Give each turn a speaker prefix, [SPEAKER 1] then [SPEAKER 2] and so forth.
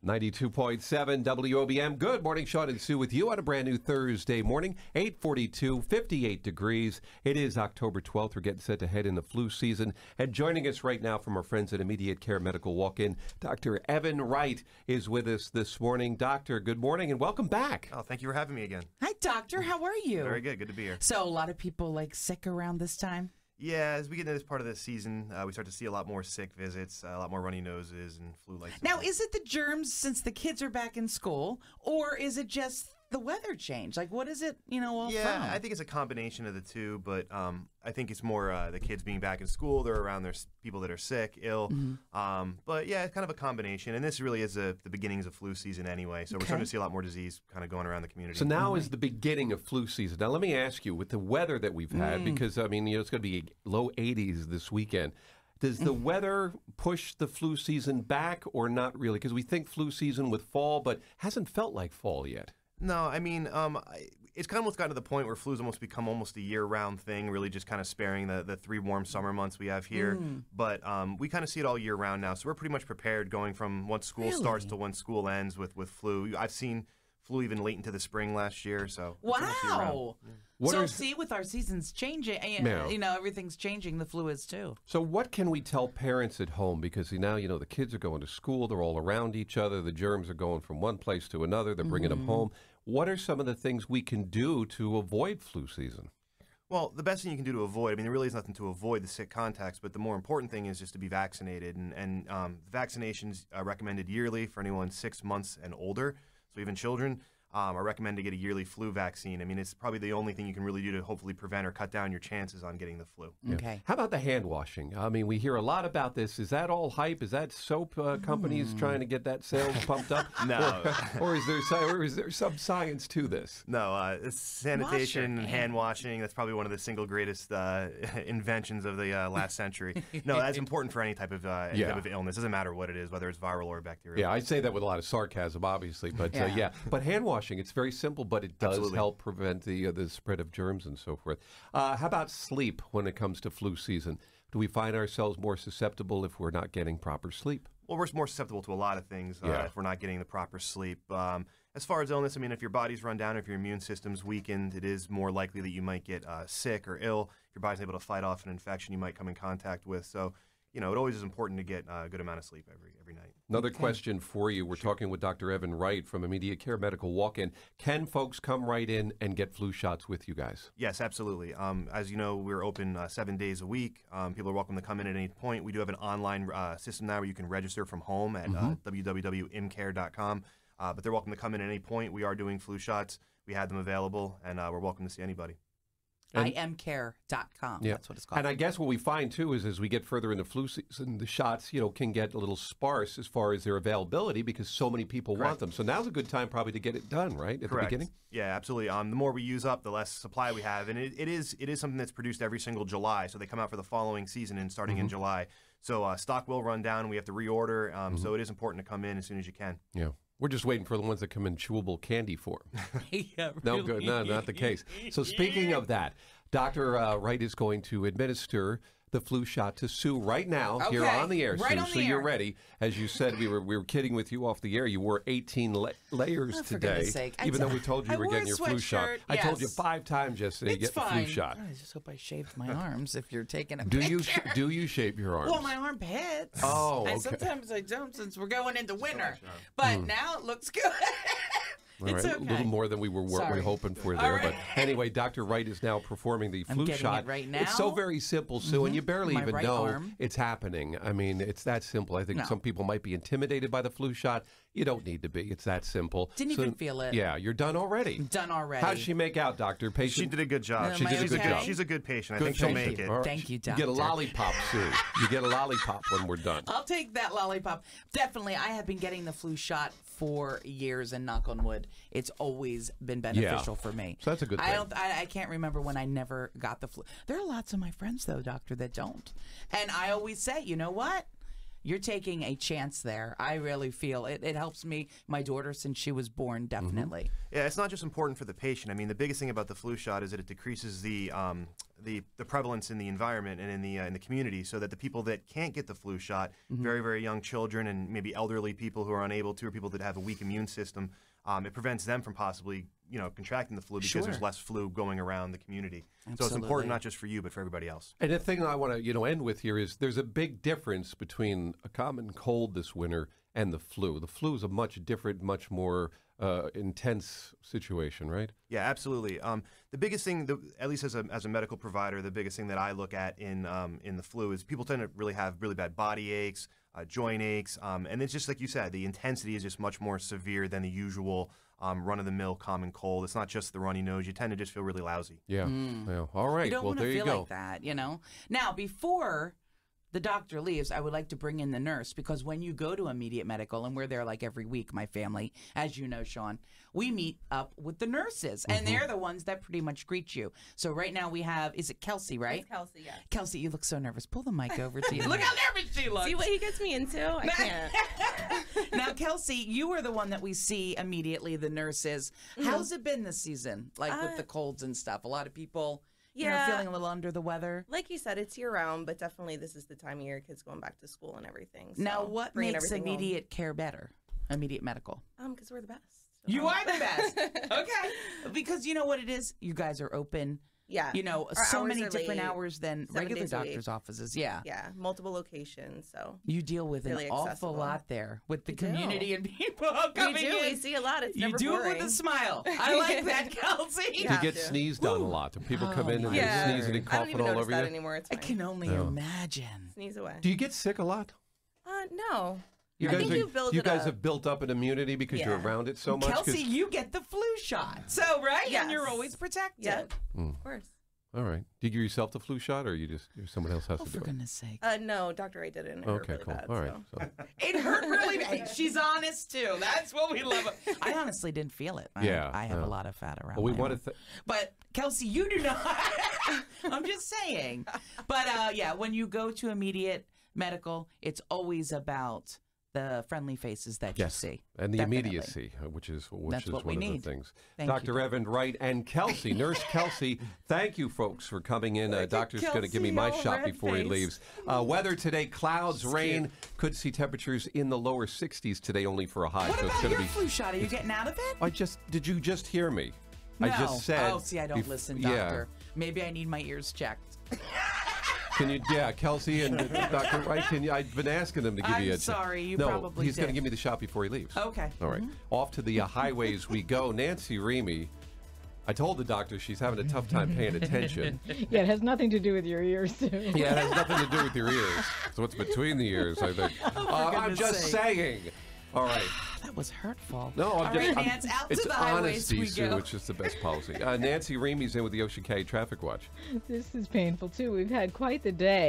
[SPEAKER 1] 92.7 WOBM. Good morning, Shawn and Sue with you on a brand new Thursday morning, 8:42, 58 degrees. It is October 12th. We're getting set to head in the flu season. And joining us right now from our friends at Immediate Care Medical Walk-In, Dr. Evan Wright is with us this morning. Doctor, good morning and welcome back.
[SPEAKER 2] Oh, thank you for having me again.
[SPEAKER 3] Hi, Doctor. How are you?
[SPEAKER 2] Very good. Good to be here.
[SPEAKER 3] So a lot of people sick around this time?
[SPEAKER 2] Yeah, as we get into this part of the season, we start to see a lot more sick visits, a lot more runny noses and flu-like symptoms.
[SPEAKER 3] Now, is it the germs since the kids are back in school, or is it just the weather change? What is it, all
[SPEAKER 2] Yeah,
[SPEAKER 3] from?
[SPEAKER 2] I think it's a combination of the two, but I think it's more the kids being back in school. They're around their people that are sick, ill. But yeah, it's kind of a combination. And this really is the beginnings of flu season anyway. So we're starting to see a lot more disease kind of going around the community.
[SPEAKER 1] So now is the beginning of flu season. Now let me ask you, with the weather that we've had, because it's going to be low 80s this weekend. Does the weather push the flu season back or not really? Because we think flu season with fall, but hasn't felt like fall yet.
[SPEAKER 2] No, I mean, it's kind of almost gotten to the point where flu's almost become almost a year-round thing, really just kind of sparing the 3 warm summer months we have here. But we kind of see it all year-round now, so we're pretty much prepared going from once school starts to when school ends with flu. I've seen flu even late into the spring last year, so
[SPEAKER 3] wow.
[SPEAKER 2] Yeah.
[SPEAKER 3] With our seasons changing, everything's changing, the flu is too.
[SPEAKER 1] So what can we tell parents at home? Because now, the kids are going to school, they're all around each other, the germs are going from one place to another, they're bringing them home. What are some of the things we can do to avoid flu season?
[SPEAKER 2] Well, the best thing you can do to avoid, there really is nothing to avoid the sick contacts, but the more important thing is just to be vaccinated. And vaccinations are recommended yearly for anyone 6 months and older, so even children. Are recommended to get a yearly flu vaccine. It's probably the only thing you can really do to hopefully prevent or cut down your chances on getting the flu.
[SPEAKER 3] Okay.
[SPEAKER 1] How about the hand washing? We hear a lot about this. Is that all hype? Is that soap companies trying to get that sales pumped up?
[SPEAKER 2] No.
[SPEAKER 1] or is there some science to this?
[SPEAKER 2] No. Sanitation and hand washing, that's probably one of the single greatest inventions of the last century. No, that's important for any type of illness. Doesn't matter what it is, whether it's viral or bacterial.
[SPEAKER 1] Yeah, I say that with a lot of sarcasm, obviously. But but hand washing, it's very simple, but it does help prevent the spread of germs and so forth. How about sleep when it comes to flu season? Do we find ourselves more susceptible if we're not getting proper sleep?
[SPEAKER 2] Well, we're more susceptible to a lot of things if we're not getting the proper sleep. As far as illness, if your body's run down, if your immune system's weakened, it is more likely that you might get sick or ill. If your body's able to fight off an infection you might come in contact with. So, it always is important to get a good amount of sleep every night.
[SPEAKER 1] Another question for you. We're talking with Dr. Evan Wright from Immediate Care Medical Walk-In. Can folks come right in and get flu shots with you guys?
[SPEAKER 2] Yes, absolutely. As you know, we're open 7 days a week. People are welcome to come in at any point. We do have an online system now where you can register from home at www.imcare.com. But they're welcome to come in at any point. We are doing flu shots. We have them available, and we're welcome to see anybody.
[SPEAKER 3] imcare.com.
[SPEAKER 1] Yeah.
[SPEAKER 3] That's what it's called.
[SPEAKER 1] And I guess what we find, too, is as we get further into flu season, the shots, can get a little sparse as far as their availability because so many people want them. So now's a good time probably to get it done, right, at the beginning?
[SPEAKER 2] Yeah, absolutely. The more we use up, the less supply we have. And it is something that's produced every single July. So they come out for the following season and starting in July. So stock will run down. We have to reorder. So it is important to come in as soon as you can.
[SPEAKER 1] Yeah. We're just waiting for the ones that come in chewable candy form.
[SPEAKER 3] Yeah,
[SPEAKER 1] No good. No, not the case. So speaking of that, Dr. Wright is going to administer the flu shot to Sue right now here on the air,
[SPEAKER 3] right
[SPEAKER 1] Sue. So you're ready. As you said, we were kidding with you off the air. You wore 18 layers
[SPEAKER 3] for
[SPEAKER 1] today,
[SPEAKER 3] goodness sake.
[SPEAKER 1] even though we told you
[SPEAKER 3] I
[SPEAKER 1] you were
[SPEAKER 3] wore
[SPEAKER 1] getting
[SPEAKER 3] a
[SPEAKER 1] your flu shot.
[SPEAKER 3] sweatshirt,
[SPEAKER 1] I told you
[SPEAKER 3] yes.
[SPEAKER 1] 5 times yesterday to get the flu shot.
[SPEAKER 3] I just hope I shaved my arms if you're taking a
[SPEAKER 1] Do
[SPEAKER 3] picture.
[SPEAKER 1] you shave your arms?
[SPEAKER 3] Well, my armpits.
[SPEAKER 1] Oh, okay.
[SPEAKER 3] And sometimes I don't since we're going into winter. But now it looks good.
[SPEAKER 1] All right, a little more than we were hoping for there.
[SPEAKER 3] Right.
[SPEAKER 1] But anyway, Dr. Wright is now performing the flu shot.
[SPEAKER 3] It right now.
[SPEAKER 1] It's so very simple, Sue, and you barely
[SPEAKER 3] My
[SPEAKER 1] even
[SPEAKER 3] right
[SPEAKER 1] know
[SPEAKER 3] arm.
[SPEAKER 1] it's happening. It's that simple. I think some people might be intimidated by the flu shot. You don't need to be. It's that simple.
[SPEAKER 3] Didn't even feel it.
[SPEAKER 1] Yeah, you're done already.
[SPEAKER 3] Done already.
[SPEAKER 1] How'd she make out, Doctor? Patient?
[SPEAKER 2] She did a good job.
[SPEAKER 1] She did a good job.
[SPEAKER 2] She's a good patient. I
[SPEAKER 1] Good
[SPEAKER 2] think she'll
[SPEAKER 1] patient.
[SPEAKER 2] make it.
[SPEAKER 1] All right.
[SPEAKER 3] Thank you,
[SPEAKER 1] You
[SPEAKER 3] doctor.
[SPEAKER 1] get a lollipop, Sue. You get a lollipop when we're done.
[SPEAKER 3] I'll take that lollipop. Definitely. I have been getting the flu shot for years, and knock on wood, it's always been beneficial for me.
[SPEAKER 1] So that's a good thing.
[SPEAKER 3] I can't remember when I never got the flu. There are lots of my friends, though, doctor, that don't. And I always say, you know what? You're taking a chance there. I really feel it. It helps me, my daughter, since she was born, definitely.
[SPEAKER 2] Yeah, it's not just important for the patient. I mean, the biggest thing about the flu shot is that it decreases the the prevalence in the environment and in the community, so that the people that can't get the flu shot, very, very young children and maybe elderly people who are unable to, or people that have a weak immune system, it prevents them from possibly, contracting the flu because there's less flu going around the community.
[SPEAKER 3] Absolutely.
[SPEAKER 2] So it's important not just for you, but for everybody else.
[SPEAKER 1] And the thing I want to, end with here is there's a big difference between a common cold this winter and the flu. The flu is a much different, much more intense situation, right?
[SPEAKER 2] Yeah, absolutely. The biggest thing, at least as a medical provider, the biggest thing that I look at in the flu is people tend to really have really bad body aches, joint aches, and it's just like you said, the intensity is just much more severe than the usual run-of-the-mill common cold. It's not just the runny nose. You tend to just feel really lousy.
[SPEAKER 1] Yeah. All right.
[SPEAKER 3] You don't
[SPEAKER 1] well,
[SPEAKER 3] want to
[SPEAKER 1] there
[SPEAKER 3] feel
[SPEAKER 1] you go.
[SPEAKER 3] like that, Now, before the doctor leaves, I would like to bring in the nurse, because when you go to immediate medical, and we're there like every week, my family, as you know, Shawn, we meet up with the nurses, and they're the ones that pretty much greet you. So right now we have, is it Kelsey, right?
[SPEAKER 4] It's Kelsey, yeah.
[SPEAKER 3] Kelsey, you look so nervous. Pull the mic over to you. Look how nervous she looks.
[SPEAKER 4] See what he gets me into? I can't.
[SPEAKER 3] Now, Kelsey, you are the one that we see immediately, the nurses. How's it been this season, like with the colds and stuff? A lot of people... feeling a little under the weather.
[SPEAKER 4] Like you said, it's year-round, but definitely this is the time of year kids going back to school and everything. So
[SPEAKER 3] now, what makes immediate care better? Immediate medical.
[SPEAKER 4] Because we're the best. So.
[SPEAKER 3] You are the best. Okay. Because you know what it is? You guys are open.
[SPEAKER 4] Yeah.
[SPEAKER 3] So many different
[SPEAKER 4] late,
[SPEAKER 3] hours than regular doctors' offices. Yeah.
[SPEAKER 4] Yeah. Multiple locations. So
[SPEAKER 3] you deal with
[SPEAKER 4] really
[SPEAKER 3] an awful lot there with the community and people coming
[SPEAKER 4] we do.
[SPEAKER 3] in.
[SPEAKER 4] We see a lot. It's never
[SPEAKER 3] do
[SPEAKER 4] boring.
[SPEAKER 3] it with a smile. I like that, Kelsey.
[SPEAKER 1] You get sneezed on a lot. Do people come in and they're sneezing and
[SPEAKER 4] I don't
[SPEAKER 1] coughing
[SPEAKER 4] even
[SPEAKER 1] all
[SPEAKER 4] notice
[SPEAKER 1] over
[SPEAKER 4] that
[SPEAKER 1] you?
[SPEAKER 4] anymore. It's
[SPEAKER 3] I
[SPEAKER 4] fine.
[SPEAKER 3] can only imagine.
[SPEAKER 4] Sneeze away.
[SPEAKER 1] Do you get sick a lot?
[SPEAKER 4] No.
[SPEAKER 1] You
[SPEAKER 4] I
[SPEAKER 1] guys,
[SPEAKER 4] think you build
[SPEAKER 1] you
[SPEAKER 4] it
[SPEAKER 1] guys
[SPEAKER 4] up.
[SPEAKER 1] have built up an immunity because you're around it so much.
[SPEAKER 3] Kelsey, you get the flu shot. So, right?
[SPEAKER 4] Yes.
[SPEAKER 3] And you're always protected.
[SPEAKER 4] Yep. Of course.
[SPEAKER 1] All right. Do you give yourself the flu shot, or someone else has to do
[SPEAKER 3] For
[SPEAKER 1] it?
[SPEAKER 3] goodness sake.
[SPEAKER 4] No, Dr. Wright did it, and it hurt really
[SPEAKER 1] cool.
[SPEAKER 4] bad.
[SPEAKER 1] All right.
[SPEAKER 4] So.
[SPEAKER 1] So.
[SPEAKER 3] It hurt really bad. She's honest, too. That's what we love. I honestly didn't feel it. I have a lot of fat around
[SPEAKER 1] Well, we
[SPEAKER 3] my
[SPEAKER 1] want
[SPEAKER 3] arm.
[SPEAKER 1] to.
[SPEAKER 3] But, Kelsey, you do not. I'm just saying. But, when you go to immediate medical, it's always about the friendly faces that you see.
[SPEAKER 1] And the
[SPEAKER 3] Definitely.
[SPEAKER 1] immediacy, which is
[SPEAKER 3] That's what
[SPEAKER 1] one
[SPEAKER 3] we
[SPEAKER 1] of
[SPEAKER 3] need.
[SPEAKER 1] the things.
[SPEAKER 3] Thank
[SPEAKER 1] Dr.
[SPEAKER 3] you.
[SPEAKER 1] Evan Wright and Kelsey, Nurse Kelsey, thank you, folks, for coming in. Doctor's going to give me my
[SPEAKER 3] Kelsey,
[SPEAKER 1] shot
[SPEAKER 3] all
[SPEAKER 1] before he
[SPEAKER 3] red
[SPEAKER 1] leaves. Weather today, clouds, rain. Could see temperatures in the lower 60s today, only for a high.
[SPEAKER 3] What
[SPEAKER 1] so it's
[SPEAKER 3] about
[SPEAKER 1] going
[SPEAKER 3] your
[SPEAKER 1] to be.
[SPEAKER 3] flu shot? Are you getting out of it?
[SPEAKER 1] Did you just hear me?
[SPEAKER 3] No.
[SPEAKER 1] I just said.
[SPEAKER 3] Oh, see, I don't listen, doctor. Maybe I need my ears checked.
[SPEAKER 1] Can you, Kelsey and Dr. Wright, I've been asking them to give you a
[SPEAKER 3] I'm sorry, you
[SPEAKER 1] no,
[SPEAKER 3] probably
[SPEAKER 1] he's going to
[SPEAKER 3] did.
[SPEAKER 1] give me the shot before he leaves.
[SPEAKER 3] Okay.
[SPEAKER 1] All right. Off to the highways we go. Nancy Remy, I told the doctor she's having a tough time paying attention.
[SPEAKER 5] Yeah, it has nothing to do with your ears, too.
[SPEAKER 1] Yeah, it has nothing to do with your ears. So what's between the ears, I think. I'm
[SPEAKER 3] goodness
[SPEAKER 1] just
[SPEAKER 3] sake.
[SPEAKER 1] saying. All right.
[SPEAKER 3] That was hurtful.
[SPEAKER 1] No,
[SPEAKER 3] All right, Nance, out
[SPEAKER 1] it's
[SPEAKER 3] to the highways
[SPEAKER 1] honesty,
[SPEAKER 3] we
[SPEAKER 1] Sue,
[SPEAKER 3] go.
[SPEAKER 1] which is the best policy. Nancy Remy's in with the Ocean County Traffic Watch.
[SPEAKER 5] This is painful, too. We've had quite the day.